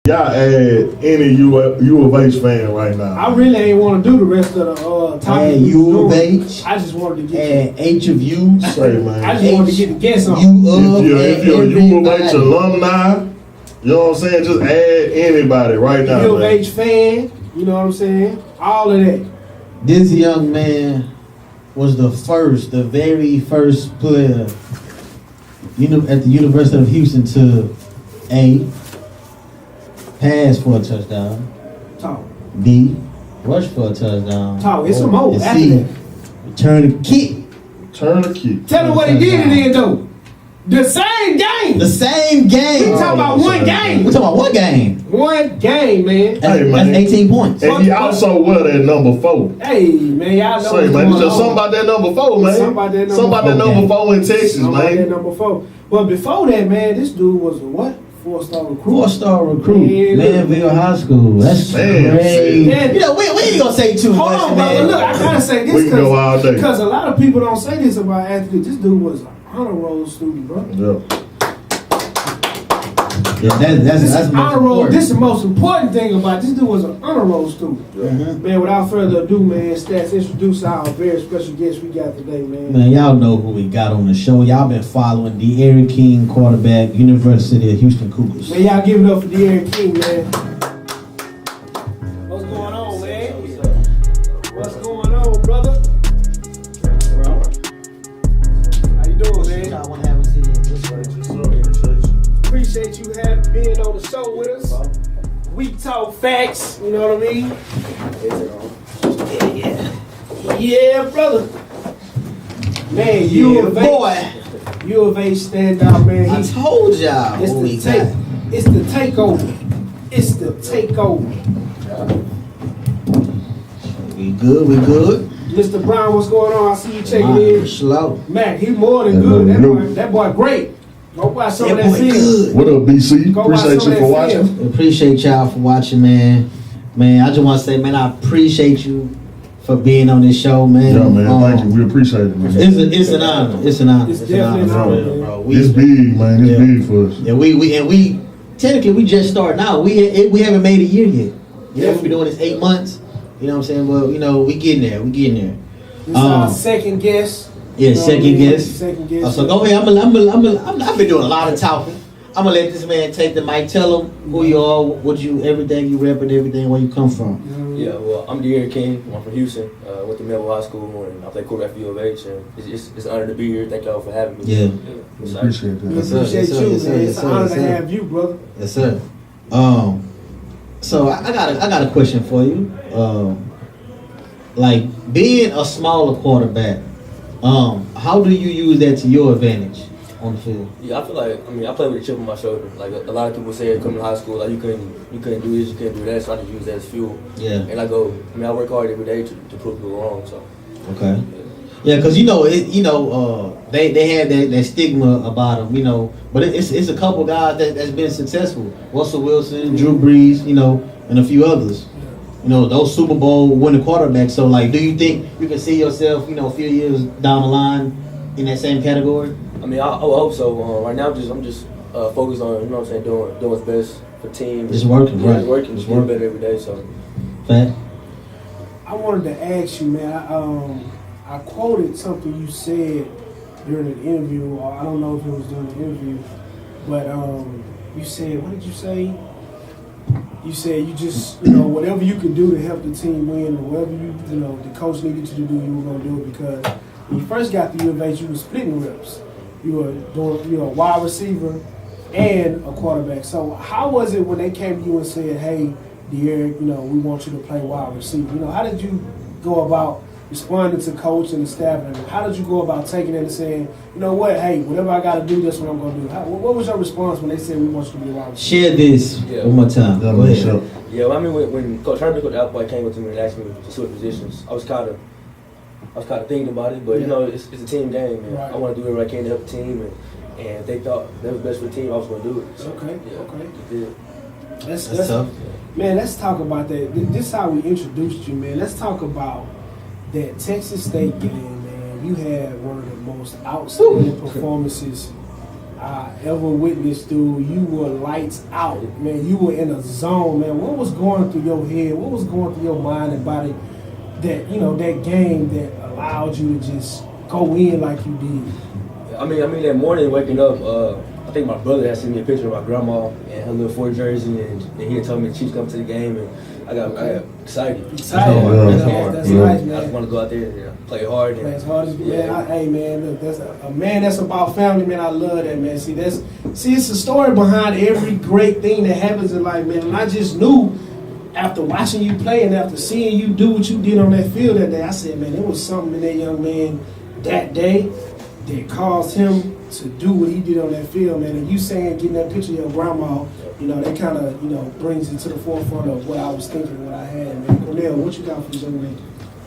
Y'all add any U of H fan right now. I really ain't want to do the rest of the topic. Add U of H. I just wanted to get H of U. Say, man. I just wanted to get the guess on. If you're a U of H alumni, you know what I'm saying? Just add anybody right now. U of H fan, you know what I'm saying? All of that. This young man was the very first player at the University of Houston to A, pass for a touchdown, Talk. B, rush for a touchdown, Talk. It's some more. and After C, that. return a kick. Tell him what he did in there, though. The same game. The same game. We talking about one game. We're talking about one game. One game, man. That's 18 points. And he also wear that number 4. Hey, man, y'all know Say, man, there's something about that number 4, man. Something about that number 4 in Texas, Somebody man. that number 4. But before that, man, this dude was a what? 4-star recruit. 4-star recruit. Yeah, Manville High School. That's crazy. Man, You know, we ain't gonna say too hold much, on, man. brother. Look, I gotta say this We can go all day. because a lot of people don't say this about athletes. This dude was an honor roll student, bro. Yeah. Yeah, This is that's honor roll. This is the most important thing about this dude was an honor roll student. Man, without further ado, man, Stats, introduce our very special guest we got today, man. Man, y'all know who we got on the show. Y'all been following D'Eriq King, quarterback, University of Houston Cougars. Man, y'all give it up for D'Eriq King, man. What's going on, man? What's going on, brother? How you doing, man? Appreciate you being on the show with us. We talk facts, you know what I mean? Yeah, brother. Man, U of H stand out, man. I told y'all It's what we the got. It's the takeover. It's the takeover. We good. Mr. Brown, what's going on? I see you checking in. Slow. Mac, he more than good. That boy great. Go watch some of that film. Good. What up, BC? Go watch Appreciate some you of for that watching. film. Appreciate y'all for watching, man. Man, I just want to say, man, I appreciate you for being on this show, man. Yeah, man. Thank you. We appreciate it, man. It's an honor. It's an honor. It's definitely an honor, for real, bro. It's big, man. It's big for us. Yeah, we technically we just starting out. We haven't made a year yet. Yeah, we've been doing this 8 months. You know what I'm saying? Well, you know, we getting there. This is our second guest. Yeah, You know second what I mean? guest. Second guest. So go ahead. I've been doing a lot of talking. I'm gonna let this man take the mic. Tell him who you are, everything you rep and everything, where you come from. Yeah, well, I'm D'Eriq King. I'm from Houston. Went to Mentorship High School and I play quarterback for U of H. And it's an honor to be here. Thank y'all for having me. Yeah. Appreciate that. We Yes, sir. appreciate Yes, sir. you, Yes, sir. man. Yes, It's sir. an honor Yes, to sir. have you, brother. Yes, sir. So I got a question for you. Like being a smaller quarterback, how do you use that to your advantage on the field? Yeah, I feel like I play with a chip on my shoulder. Like a lot of people say coming to high school, like you couldn't do this, you couldn't do that. So I just use that as fuel. Yeah. And I work hard every day to prove people wrong. So. Okay. Yeah, because they have that stigma about them, but it's a couple guys that's been successful. Russell Wilson, Drew Brees, and a few others. Those Super Bowl winning quarterbacks. So, like, do you think you can see yourself, a few years down the line in that same category? I hope so. Right now, I'm just focused on, doing what's best for the team. Just working, right? Just getting better every day. So. Fact. I wanted to ask you, man. I quoted something you said during an interview, or I don't know if it was during the interview, but you said, what did you say? You said you just, whatever you could do to help the team win, or whatever the coach needed you to do, you were gonna do it, because when you first got to U of H, you were splitting reps. You were a wide receiver and a quarterback. So how was it when they came to you and said, hey, D'Eriq, we want you to play wide receiver? How did you go about responding to coach and the staff? And how did you go about taking it and saying, you know what, hey, whatever I got to do, that's what I'm going to do? What was your response when they said we want you to be a wide receiver? Share this one more time. Go ahead. Yeah, when Coach Herman, Coach Appleboy came up to me and asked me to switch positions, I was kind of thinking about it, but it's a team game, and right. I want to do whatever I can to help the team, and if they thought that was best for the team, I was going to do it. So, Okay. That's That's tough. Man, let's talk about that. This is how we introduced you, man. Let's talk about that Texas State game, man. You had one of the most outstanding performances I ever witnessed, dude. You were lights out, man. You were in a zone, man. What was going through your head? What was going through your mind and body that, that game that allowed you to just go in like you did? I mean that morning waking up, I think my brother had sent me a picture of my grandma and her little Ford jersey, and he had told me the Chiefs come to the game, and I got excited. That's That's nice, man. I just want to go out there and play hard. Play as hard as you can. Hey, man, look, that's a man that's about family, man. I love that, man. See, it's a story behind every great thing that happens in life, man. And I just knew after watching you play and after seeing you do what you did on that field that day, I said, man, there was something in that young man that day that caused him to do what he did on that field, man. And you saying getting that picture of your grandma, that kind of, brings it to the forefront of what I was thinking, what I had, man. Cornell, what you got for this young man?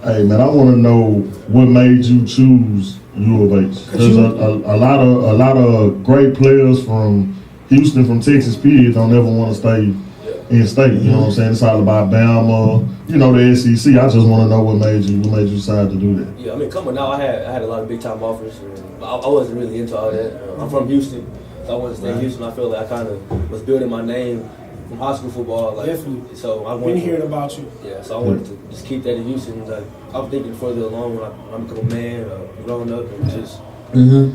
Hey, man, I want to know what made you choose U of H. There's a lot of great players from Houston, from Texas, period, don't ever want to stay in state. You know what I'm saying? It's all about Bama, the SEC. I just want to know what made you decide to do that. Yeah, I mean, coming out, I had a lot of big time offers. I wasn't really into all that. I'm from Houston, so I wanted to stay in Houston. I feel like I kind of was building my name from high school football. Definitely. So I wanted been hearing about you. Yeah, so I wanted to just keep that in Houston. Like, I'm thinking further along when I become a man, growing up, and just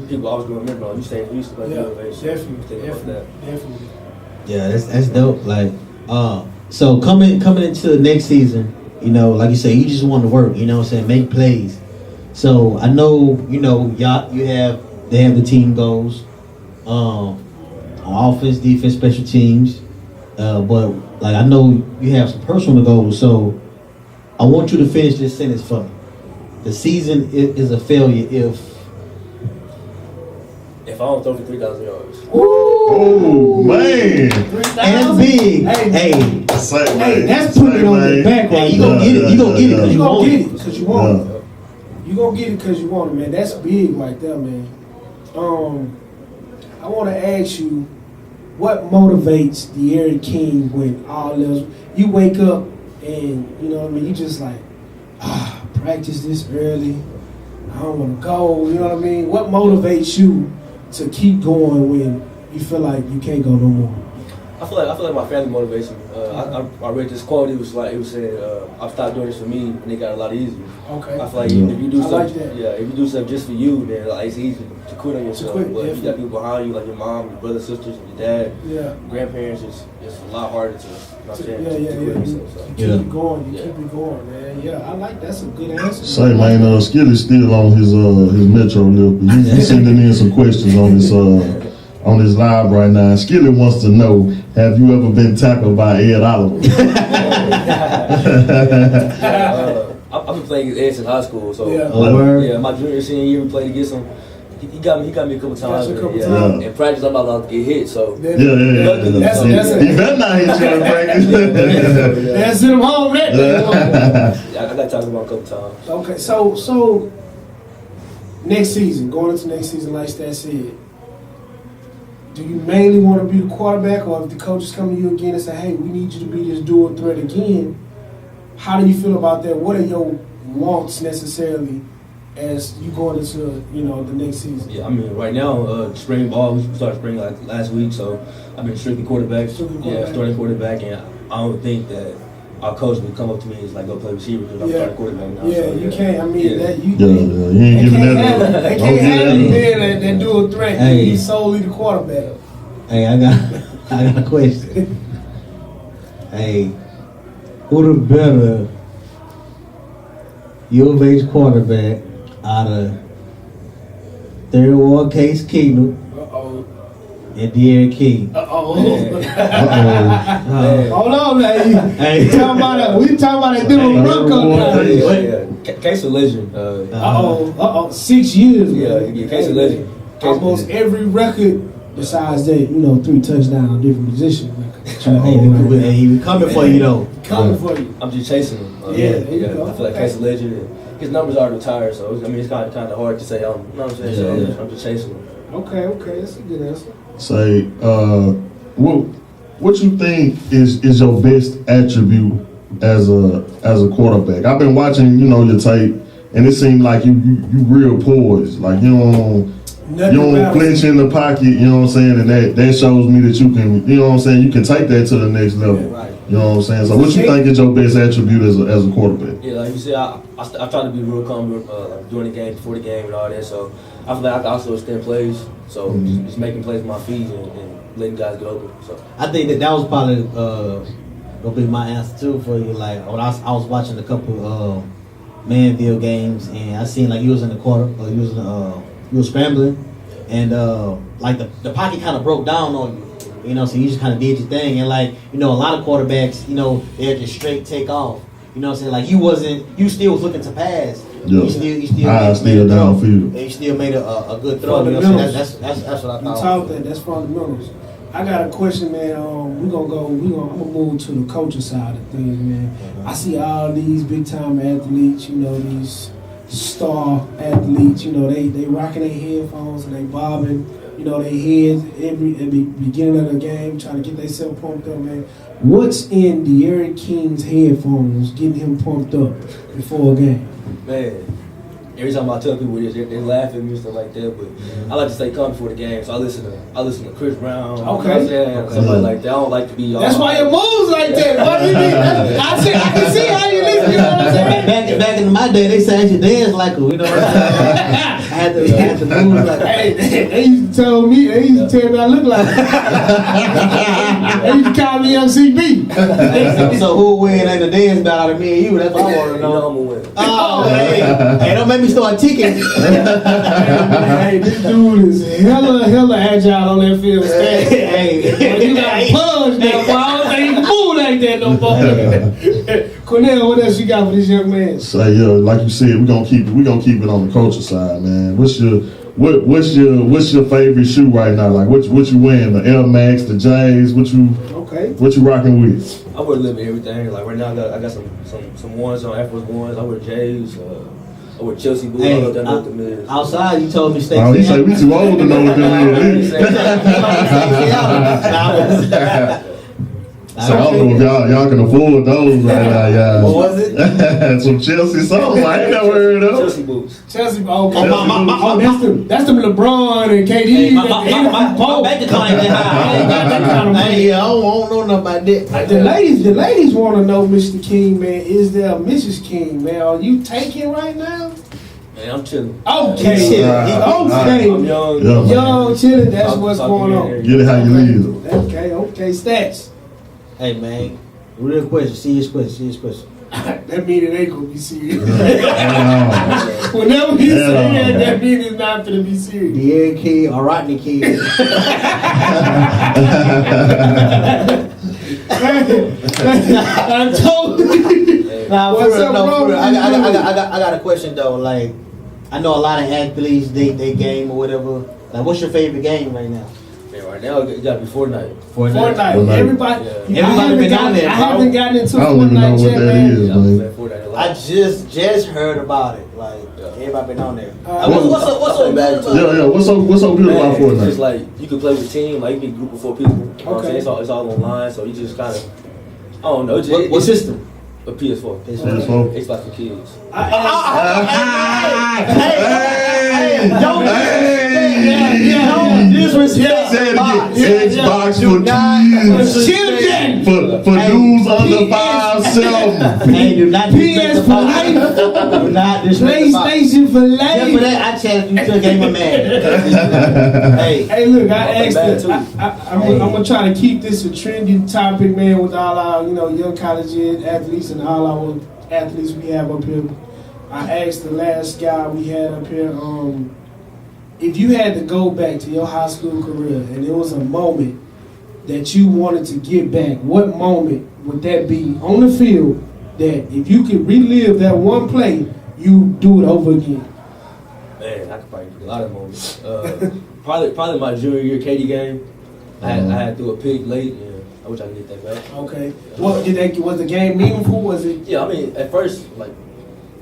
people always going to remember, you stay in Houston, like Definitely. Yeah, that's dope. Like, so coming into the next season, like you say, you just want to work. You know what I'm saying? Make plays. So I know, they have the team goals, on offense, defense, special teams. But like I know you have some personal goals. So I want you to finish this sentence for me. The season is a failure if I don't throw for 3,000 yards. Oh man! And big. Hey, that's putting it on your back. Hey, you gonna get it. You gonna get it because you want it. Because you want it. You gonna get it because you want it, man. That's big right there, man. I want to ask you, what motivates D'Eriq King when all else you wake up and you just like practice this early. I don't want to go. You know what I mean? What motivates you to keep going when you feel like you can't go no more? I feel like my family motivates me. I read this quote. It was saying, "I've stopped doing this for me, and it got a lot easier." Okay. I feel like if you do stuff, like that. if you do stuff just for you, then it's easy to quit on yourself. But if you got people behind you, like your mom, your brothers, sisters, your dad, grandparents, it's a lot harder to. To quit on yourself. So. Keep it going. You keep it going, man. Yeah, I like that's a good answer. Say, man, Skilly's still on his Metro lip. He's sending in some questions on his live right now. Skilly wants to know, have you ever been tackled by Ed Oliver? I've been playing against Ed since high school, so my junior senior year we played against him. He got me a couple times. In practice, I'm about to get hit. So He better not hit you in practice. That's him home. I got talked about a couple times. Okay, so next season, going into next season, like Stat said, do you mainly want to be the quarterback, or if the coaches come to you again and say, "Hey, we need you to be this dual threat again"? How do you feel about that? What are your wants necessarily as you going into the next season? Yeah, I mean, right now, spring ball, we started spring like last week, so I've been strictly quarterback. Starting quarterback, and I don't think that our coach would come up to me and is like, go play receiver because I'm starting quarterback now. Yeah, so, you can't. I mean, that you ain't giving that. They can't have you being that dual threat. Hey. He's solely the quarterback. Hey, I got a question. Hey, who the better U of H quarterback out of Third Ward Case Kingdom and D'Eriq King? Hold on, man. Hey. We talking about that dude Case of legend. 6 years. Yeah, Case of legend. Almost every record besides that, 3 touchdowns, different position. Hey, he was coming for you though. Coming for you. I'm just chasing him. There you go. I feel like Case of legend. And his numbers are retired, so it's kind of hard to say. You know what I'm saying? I'm just chasing him. Okay, that's a good answer. Say, what you think is your best attribute as a quarterback? I've been watching, your tape, and it seemed like you real poised, like you don't You don't flinch in the pocket, you know what I'm saying, and that shows me that you can, you know what I'm saying, you can take that to the next level. Yeah, right. You know what I'm saying? So what you think is your best attribute as a quarterback? Yeah, like you said, I try to be real calm like during the game, before the game, and all that. So I feel like I can also extend plays. So just making plays with my feet and letting guys get open. So I think that was probably gonna be my answer too for you. Like when I was watching a couple Manville games, and I seen like you was in the quarter, or you was scrambling, and like the pocket kind of broke down on you. You know, so you just kind of did your thing, and like, you know, a lot of quarterbacks, you know, they're just straight take off. You know what I'm saying? Like you still was looking to pass. Yeah. You still made a downfield. And you still made a good throw. You know what I'm saying? That's what I thought. You talk that. That's fundamentals. I got a question, man. I'm gonna move to the coaching side of things, man. I see all these big time athletes, you know, these star athletes, you know, they rocking their headphones and they bobbing, you know, their heads every beginning of the game, trying to get themselves pumped up, man. What's in D'Eriq King's headphones getting him pumped up before a game? man, every time I tell people this, they laugh at me and stuff like that. But I like to stay calm before the game, so I listen to Chris Brown. Okay. You know what I'm saying? Somebody like that. I don't like to be. That's why your moves like that. What do you mean? I can see how you listen. You know what I'm saying? Back in my day, they said I should dance like her. You know what I'm saying? I had to move like her. Hey, they used to tell me I look like they used to call me MCB. So who win ain't a dance battle to me and you? That's what I want to know. You know I'm gonna win. Oh, hey, don't make me start ticking. Hey, this dude is hella agile on that field. Hey, You got a punch now, boy. I don't think you can move like that no more. Cornell, what else you got for this young man? So yeah, like you said, we're gonna keep it on the culture side, man. What's your favorite shoe right now? Like what you wearing? The Air Max, the J's? What you rocking with? I wear a little bit of everything. Like right now, I got some ones on, Air Force Ones. I wear J's. I wear Chelsea boots. I don't know if that know what them is. Outside, you told me stay. Oh, he say we too old to know what them is. So I don't know if y'all can afford those right now, y'all. What was it? Some Chelsea songs. I ain't never heard of. Chelsea boots. Chelsea, okay. That's them LeBron and KD. Hey, my bank account ain't that high. I ain't got that kind of money. Hey, I don't know nothing about that. The ladies want to know, Mr. King, man. Is there a Mrs. King, man? Are you taking right now? Man, I'm chilling. Okay, Shit. okay. I'm young. Yeah, man. Young, chilling. That's what's going on. Get it how you live. Okay, stats. Hey, man. Real question. Serious question. That mean it ain't gonna be serious. Whenever he say that mean it's not gonna be serious. D'Eriq King or Rodney King. I told you. Nah, What's for real, up, no, bro? for real. I got a question though. Like, I know a lot of athletes they game or whatever. Like, what's your favorite game right now? Man, right now it gotta be Fortnite. Fortnite. Everybody been on there. I haven't gotten into I don't even know Fortnite what yet, that man. is, man. Fortnite a lot. I just heard about it. Like, everybody been on there. What's up? Yeah. What's so good about It's Fortnite? just like you can play with a team, like you can be a group of 4 people. You know what I'm Okay. saying? It's all online, so you just kind of, I don't know. What system? A PS4. PS4. Xbox for kids. Don't disrespect. Say it again. Xbox for kids. Children. For dudes under 5'7". Hey, do not disrespect PS the for box. life. Do not disrespect the box. PlayStation for Just for life. that, I challenge you to a game of Madden. Hey, Hey, look, I asked bad, this. too. I'm gonna try to keep this a trendy topic, man, with all our, young college athletes and all our athletes we have up here. I asked the last guy we had up here, if you had to go back to your high school career and there was a moment that you wanted to get back, what moment would that be on the field that if you could relive that one play, you do it over again? Man, I could probably do a lot of moments. Probably my junior year KD game. I had threw a pick late, and I wish I could get that back. Okay. Well, was the game meaningful? Was it? Yeah, I mean, at first, like,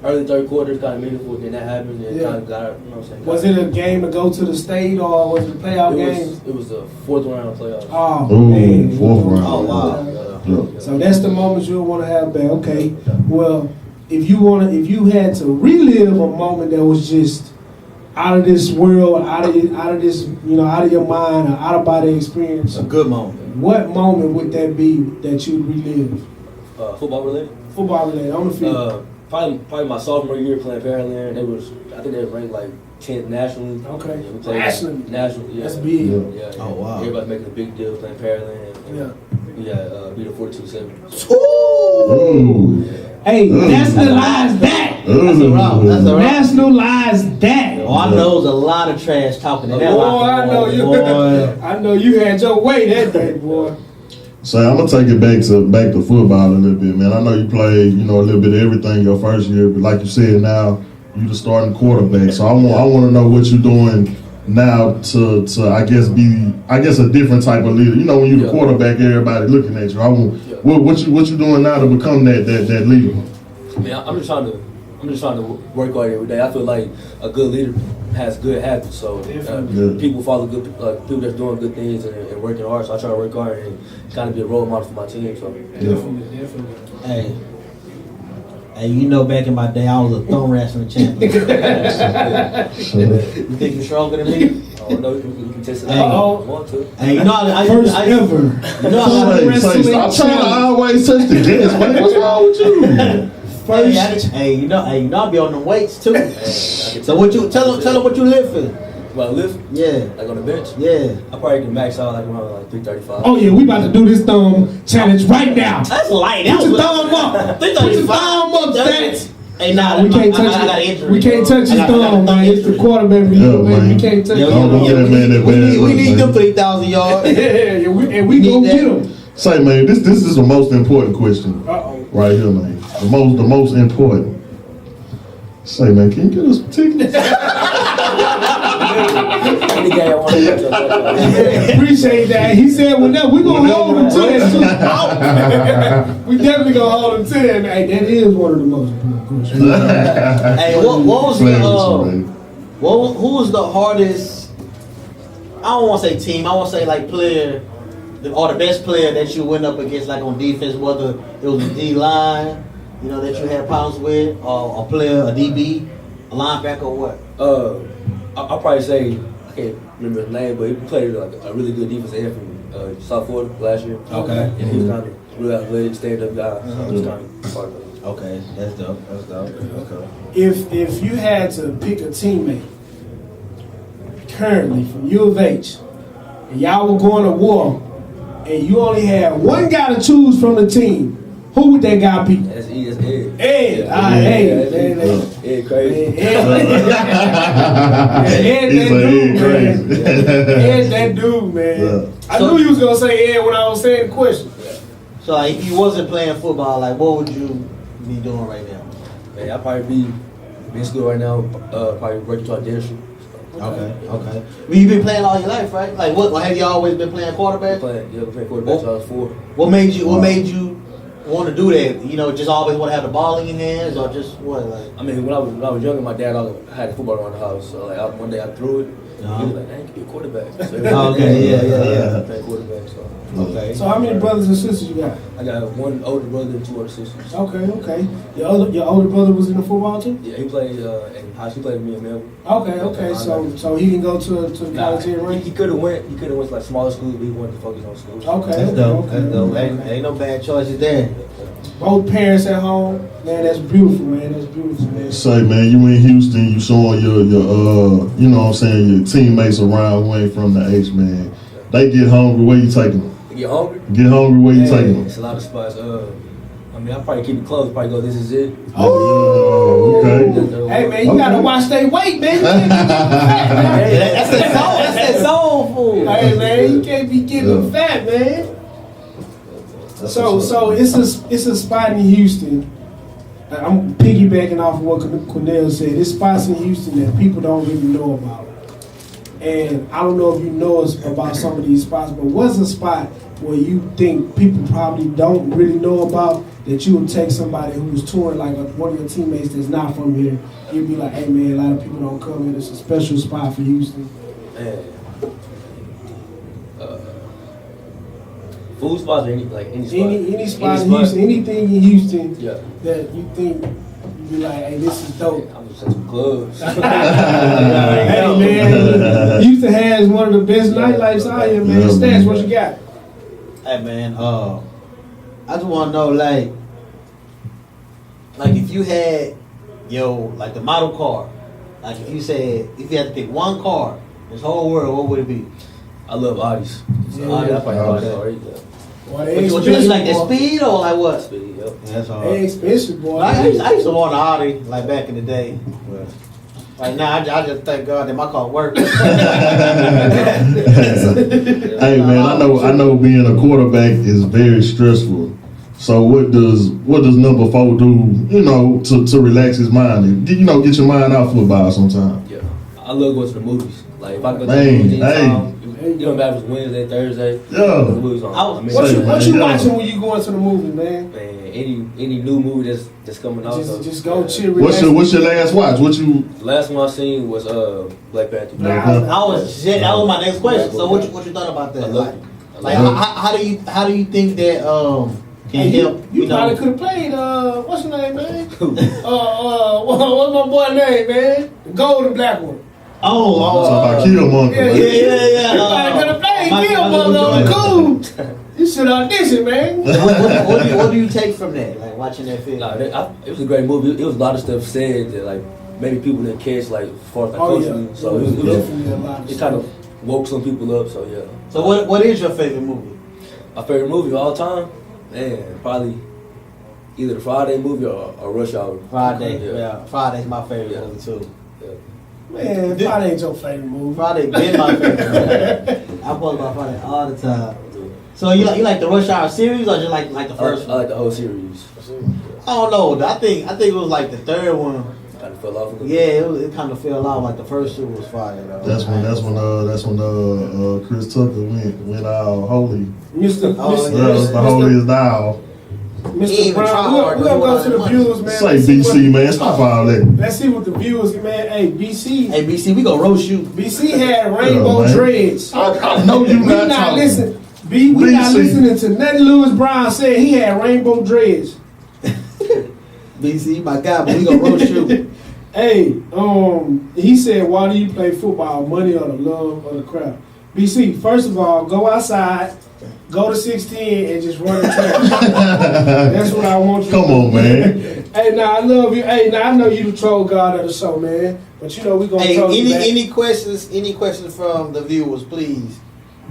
early third quarter is kind of meaningful. Then that happened, and Yeah. kind of got, you know what I'm saying? Was it a game to go to the state or was it a playoff game? It was the 4th round playoff. Oh, Ooh, man. 4th round. Oh, wow. Yeah. So that's the moments you'll want to have back. Okay. Well, if you had to relive a moment that was just out of this world, out of this, out of your mind, or out of body experience. A good moment. What moment would that be that you'd relive? Football related. Football related on the field. Probably my sophomore year playing Pearland. I think they were ranked like 10th nationally. Okay. Yeah, we played Nationally. National. Yeah. That's big. Yeah. Oh, wow. Everybody making a big deal playing Pearland. Yeah. Yeah. Beat a 42-7. Ooh. Hey, nationalize that. That's a route. That's a route. Nationalize that. Oh, I know there's a lot of trash talking in that Boy, locker I know room, you. boy. I know you had your way that day, boy. So I'm gonna take it back to football a little bit, man. I know you played, a little bit of everything your first year, but like you said, now you the starting quarterback. So I want to know what you're doing now to I guess a different type of leader. When you're the quarterback, everybody looking at you. What you doing now to become that leader? Man, I'm just trying to work hard every day. I feel like a good leader has good habits. So people follow good, people that's doing good things and working hard. So I try to work hard and kind of be a role model for my team. So Definitely. Hey, back in my day, I was a thumb wrestling champion. You think you're stronger than me? Oh no, you can test it Hey. out. If you want to. Hey, I First ever. Stop trying to always touch the gas, man. What's wrong with you? First. I'll be on the weights too. So tell them what you lifting? Well, lift? Yeah. Like on the bench? Yeah. I probably can max out like around like 335. Oh yeah, we about to do this thumb challenge right now. That's light. Put your thumb up. Put your thumb up, Stats. Hey, nah, We can't touch I got an it. injury. We can't touch his thumb, man. It's the quarterback for you, man. We can't touch him. We need them 3,000 yards. Yeah, we Need gonna that. get him. Say, man, this is the most important question right here, man. The most important. Say, man, can you get us some tickets? Any game I want to go to. Appreciate that. He said, we gonna hold him to that too. We definitely gonna hold him to that. Hey, that is one of the most important questions. Hey, what was who was the hardest? I don't want to say team. I want to say like player, or the best player that you went up against, like on defense, whether it was a D line, that you had problems with, or a player, a DB, a linebacker, or what? I'll probably say, I can't remember his name, but he played like a really good defensive end from South Florida last year. Okay. And he was kind of really athletic, stand-up guy. So it was kind of part of it. Okay, that's dope. Okay. If you had to pick a teammate currently from U of H, and y'all were going to war, and you only had one guy to choose from the team, who would that guy be? That's Ed. Ed. Ed crazy. Ed that dude, man. Yeah. I knew you was gonna say Ed when I was saying the question. So like, if you wasn't playing football, like what would you be doing right now? Man, I'll probably be in school right now, probably working toward dentistry. Okay. Well, you've been playing all your life, right? Like, what have you always been playing quarterback? Playing quarterback till I was 4. What made you want to do that? Just always want to have the ball in your hands, or just what? Like, I mean, when I was younger, my dad had a football around the house. So like one day I threw it. He was like, "Man, you can be a quarterback." So okay, yeah. Play quarterback. So. Okay. So how many brothers and sisters you got? I got one older brother and 2 older sisters. Okay. Your older brother was in the football team? Yeah, he played in high school. He played with me in Melbourne. Okay. So he didn't go to college here, right? He could have went to like smaller schools, but he wanted to focus on school. Okay. That's dope. Ain't no bad choices there. Both parents at home, man. That's beautiful, man. Say, man, you in Houston, you showing your your teammates around who ain't from the H, man. They get hungry, where you taking them? Get hungry? Get hungry, where you taking them? It's a lot of spots. I mean, I'll probably keep it close. Probably go, this is it. Oh, okay. Hey, man, you gotta watch their weight, man. You can't be getting fat, man. That's that soul food. Hey, man, you can't be getting fat, man. So it's a spot in Houston. I'm piggybacking off of what Cornell said. There's spots in Houston that people don't really know about. And I don't know if you know about some of these spots, but what's a spot where you think people probably don't really know about that you would take somebody who's touring, like one of your teammates that's not from here, you'd be like, hey man, a lot of people don't come here. It's a special spot for Houston. Man. Food spots or any spot? Any spot in Houston, anything in Houston Yeah. that you think You be like, hey, this is dope. I'm just at some clubs. Hey man, Houston has one of the best nightlifes out here, man. Stats, what you got? Hey man, I just want to know, like if you had like the model car, like if you had to pick one car in this whole world, what would it be? I love Audis. So Yeah. Audi, I probably Audi already. Boy, they What you expensive, like that boy. speed or like what? Speed, yep. That's all. They expensive, boy. I used to want an Audi like back in the day. But right now, I just thank God that my car works. Hey man, I know being a quarterback is very stressful. So what does number 4 do, to relax his mind and get your mind out football sometimes? Yeah. I love going to the movies. Like if I go to the Man, movies anytime, hey. it don't matter if it's Wednesday, Thursday. Yeah. The movies on. I was- I mean, What you Yeah. watching when you going to the movie, man? man, any new movie that's coming out. Just go chill, What's relax. your last watch? What you? The last one I seen was Black Panther. Nah, that was my next question. So what you thought about that? I love it. Like how do you think that can Hey, help? you probably could have played, what's your name, man? What's my boy name, man? The gold and black one. Oh, Talking about Killmonger. Yeah, man. You probably could have played Killmonger. Cool. You should audition, man. what do you take from that? Like watching that film? Nah, it was a great movie. It was a lot of stuff said that like maybe people didn't catch like as far as like culturally. So it definitely a lot of it kind of woke some people up. So yeah. So what is your favorite movie? My favorite movie of all time, man, probably either the Friday movie or Rush Hour. Friday. Yeah. Yeah, Friday's my favorite Yeah. movie too. Man, Friday ain't your favorite movie. Friday been my favorite movie. I post about Friday all the time. So you like the Rush Hour series or just like the first I one? like the whole series. I don't know. I think it was like the third one. Kind of fell off a little Yeah, bit. it kind of fell out. Like the first two was fire though. That's when Chris Tucker went out holy. Mr. Oh, Mr. yeah. That's the holiest now. He Mr. even tried Brown, hard, we'll but go he to the wasn't viewers, man. Say Let's see BC, man. Stop all that. Let's see what the viewers, man. Hey, BC. Hey BC, we gonna roast you. BC had rainbow man. dreads. I know you We not not talking. listening. We not BC. listening to nothing Lewis Brown said. He had rainbow dreads. BC, my guy, but we gonna roast you. Hey, he said, why do you play football? Money or the love or the crowd? BC, first of all, go outside, go to 610 and just run the track. That's what I want you to Come do. on, man. Hey, now I love you. Hey, now I know you the troll god of the show, man. But we gonna Hey, troll you back. any questions from the viewers, please?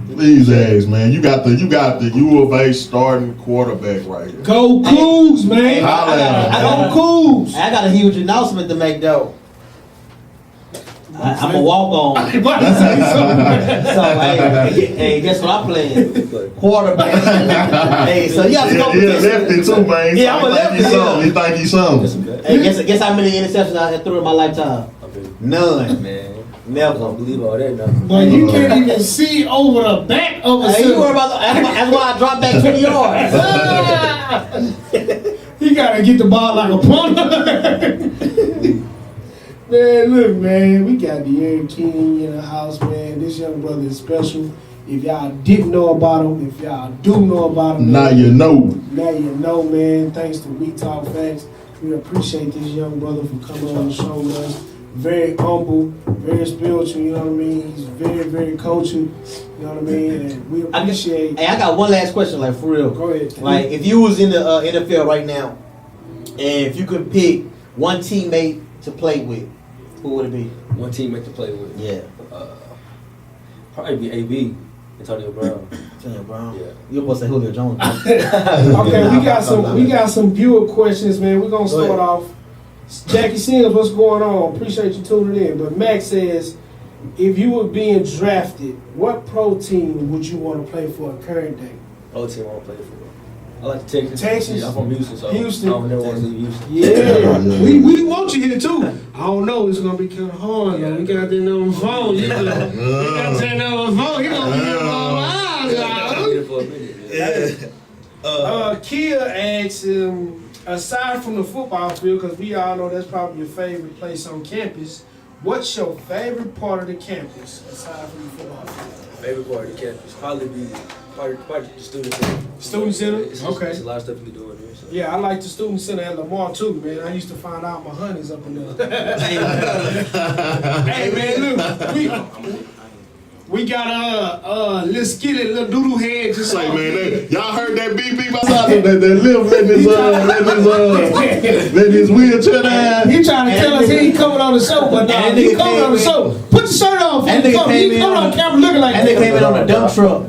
Please ask, man. You got the U of A starting quarterback right here. Go Cougs, man. Holla at him, Go man. Cougs. I got a huge announcement to make though. I'm a walk on. I'm about to say something. So hey, guess what I'm playing? Quarterback. Hey, so you have to go Yeah, lefty too, man. Yeah, I'm a lefty, He think he's something. Hey, guess how many interceptions I threw in my lifetime? None. Man, I Never. don't believe all that now. But you can't even see over the back of a Hey, you center. worry about that's why I dropped back 20 yards. He gotta get the ball like a punter. Man, look, man, we got D'Eriq King in the house, man. This young brother is special. If y'all didn't know about him, if y'all do know about him, Now man, you know. now you know, man. Thanks to We Talk Facts, we appreciate this young brother for coming on the show with us. Very humble, very spiritual, you know what I mean? He's very, very coaching, you know what I mean? And we appreciate. Hey, I got one last question, like for real. Go ahead. Like, if you was in the NFL right now, and if you could pick one teammate to play with, who would it be? One teammate to play with. Yeah. Probably be AB, Antonio Brown. Antonio Brown. Yeah. You're supposed to say Julio Jones. Okay, we got some viewer questions, man. We're gonna start off. Jackie Sims, what's going on? Appreciate you tuning in. But Max says, if you were being drafted, what pro team would you want to play for a current day? Other team I want to play for. I like the Texans. Texas? Yeah, I'm from Houston, so Houston. I don't never want to leave Houston. Yeah, we want you here too. I don't know, it's gonna be kind of hard though. We got that number phone. You got that number phone. You gonna be here for a while. I'm here for a minute. Yeah. Kia asks, aside from the football field, because we all know that's probably your favorite place on campus, what's your favorite part of the campus aside from the football field? Favorite part of the campus probably be Probably the student center. Student center? It's a lot of stuff you can do in there. So. Yeah, I like the student center at Lamar too, man. I used to find out my honey's up in there. Hey man, look, we got a little skillet, little doodle head, just Say, like man, y'all heard that beep outside that lift let his wheelchair down. He trying to tell us he ain't coming on the show, but he coming on the show. Put the shirt on. That nigga came in on camera looking like that. Nigga came in on a dump truck.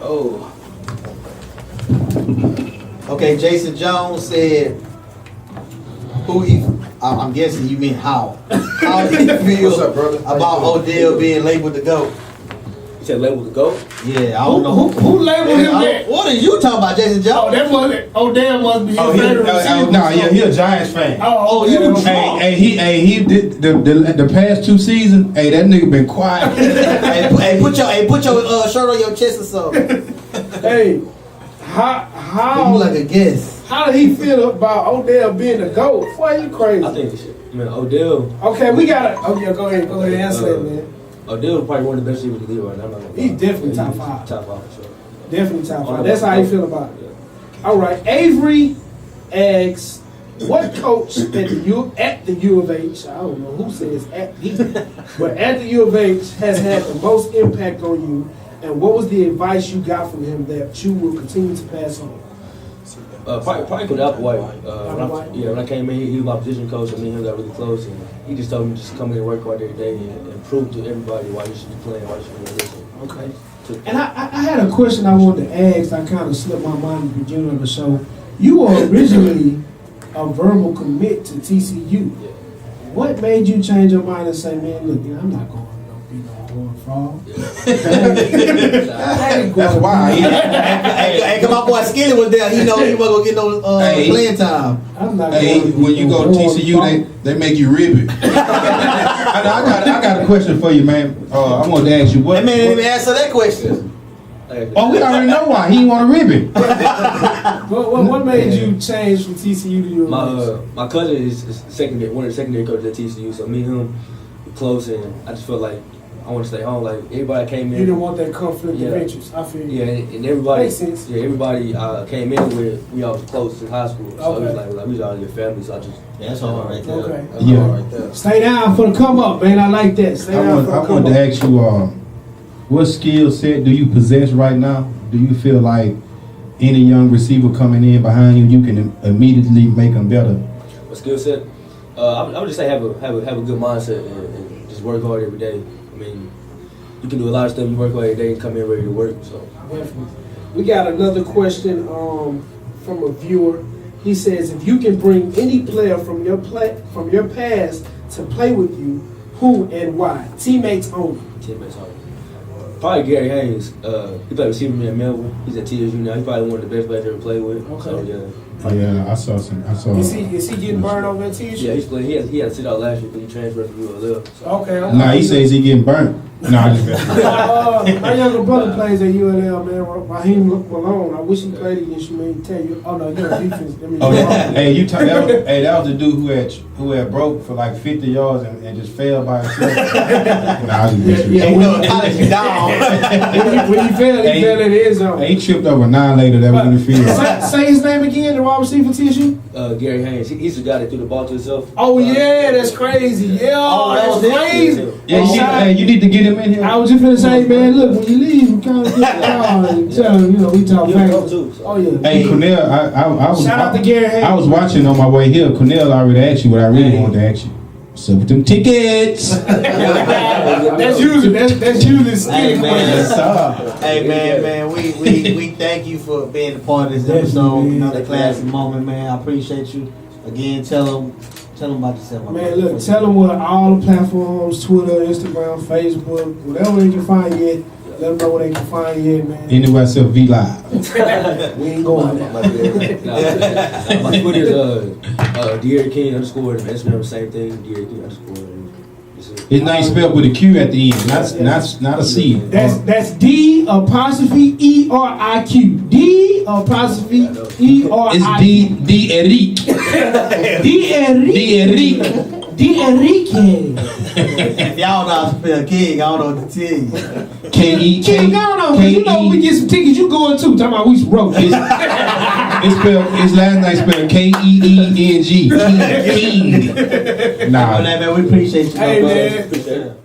Oh. Okay, Jason Jones said, I'm guessing you mean how. How do you feel What's up, brother? about Odell being labeled the GOAT? You said labeled the GOAT? Yeah, I don't know. Who labeled him that? What are you talking about, Jason Jones? Oh, that wasn't. Odell must be his favorite receiver. He a Giants fan. Oh, you Hey, he did the past 2 seasons. Hey, that nigga been quiet. hey, put your shirt on your chest or something. Hey, You how like a guest. how did he feel about Odell being the GOAT? Why you crazy? I think this shit. Man, Odell. Okay, we gotta. Okay, go ahead, answer that, man. Odell probably one of the best receivers in the league right now. I'm not gonna lie. He's definitely Yeah, top he's 5. Top 5 for sure. Definitely top 5. That's how you feel about it. Yeah. All right, Avery asks, what coach at the U of H? I don't know who says at the, but at the U of H has had the most impact on you, and what was the advice you got from him that you will continue to pass on? Probably Coach Applewhite. Applewhite? When I came in, he was my position coach, and me and him got really close, and he just told me just come in and work hard every day and prove to everybody why you should be playing, why you should be listening. Okay. And I had a question I wanted to ask. I kind of slipped my mind at the beginning of the show. You were originally a verbal commit to TCU. Yeah. What made you change your mind and say, man, look, I'm not going to be no horn frog. That's why. Hey, cause my boy Skinny was there. He know he wasn't gonna get no playing time. I'm not Hey, going to when you go to TCU, they make you ribbit. I got a question for you, man. I wanted to ask you what. That man didn't even answer that question. Oh, we already know why. He ain't want a ribbit. What made you change from TCU to your My cousin is one of the secondary coaches at TCU, so me and him were close, and I just felt like I want to stay home. Like everybody came in. You didn't want that conflict of interest. I feel you. Yeah, and everybody. Makes sense. Yeah, everybody came in with we all was close in high school, so it was like we was all your family. So I just that's all right there. Okay. That's all right there. Stay down for the come up, man. I like that. Stay down for the I come wanted up. to ask you, what skill set do you possess right now? Do you feel like any young receiver coming in behind you can immediately make them better? What skill set? I would just say have a good mindset and just work hard every day. I mean, you can do a lot of stuff. You work hard every day and come in ready to work. So Definitely. We got another question from a viewer. He says, if you can bring any player from your past to play with you, who and why? Teammates only. teammates on. Probably Gary Haynes. He played receiver in Melville. He's at TSU now. He's probably one of the best players I ever played with. Okay. So yeah. Oh yeah, I saw. Is he getting burned over at TSU? Yeah, he's playing. He had to sit out last year because he transferred to ULL. So. Okay. Nah, he says he getting burnt. Nah, I just my younger brother plays at ULL, man. Raheem Malone. I wish he played against you, man. He tell you, oh no, you're a defense. Oh yeah. Hey, that was the dude who had broke for like 50 yards and just fell by himself. Nah, I just Yeah, when he fell, he fell in his zone. Hey, he tripped over 9 later that was in the field. Say his name again, the wide receiver for TSU? Gary Haynes. He's the guy that threw the ball to himself. Oh yeah, that's crazy. Yeah, that's crazy. Yeah, you need to get him in here. I was just gonna say, man, look, when you leave, you kind of get and tell him, we talk facts. Oh yeah. Hey, Cornell, I was shout out to Gary Haynes. I was watching on my way here. Cornell already asked you what I really wanted to ask you. What's up with them tickets? That's usually Hey man, Stop. hey man, we thank you for being a part of this episode. Another classic moment, man. I appreciate you. Again, tell them about yourself. Man, look, tell them what all the platforms, Twitter, Instagram, Facebook, whatever they can find you at, let them know where they can find you at, man. Anywhere except V Live. We ain't going there. My Twitter is D'Eriq King _ Instagram the same thing, D'Eriq King _ His name spelled with a Q at the end, not a C. That's D''ERIQ. D''ERIQ. It's D'Eriq. D'Eriq. D'Eriq. D'Eriq King. If y'all know how to spell King, I don't know what to tell you. K-E, King, go on. You know when we get some tickets, you going too. Talking about we broke. It's his last name spelled K-E-E-N-G. King. Nah. Man, we appreciate you. Hey, brother. man. Appreciate it.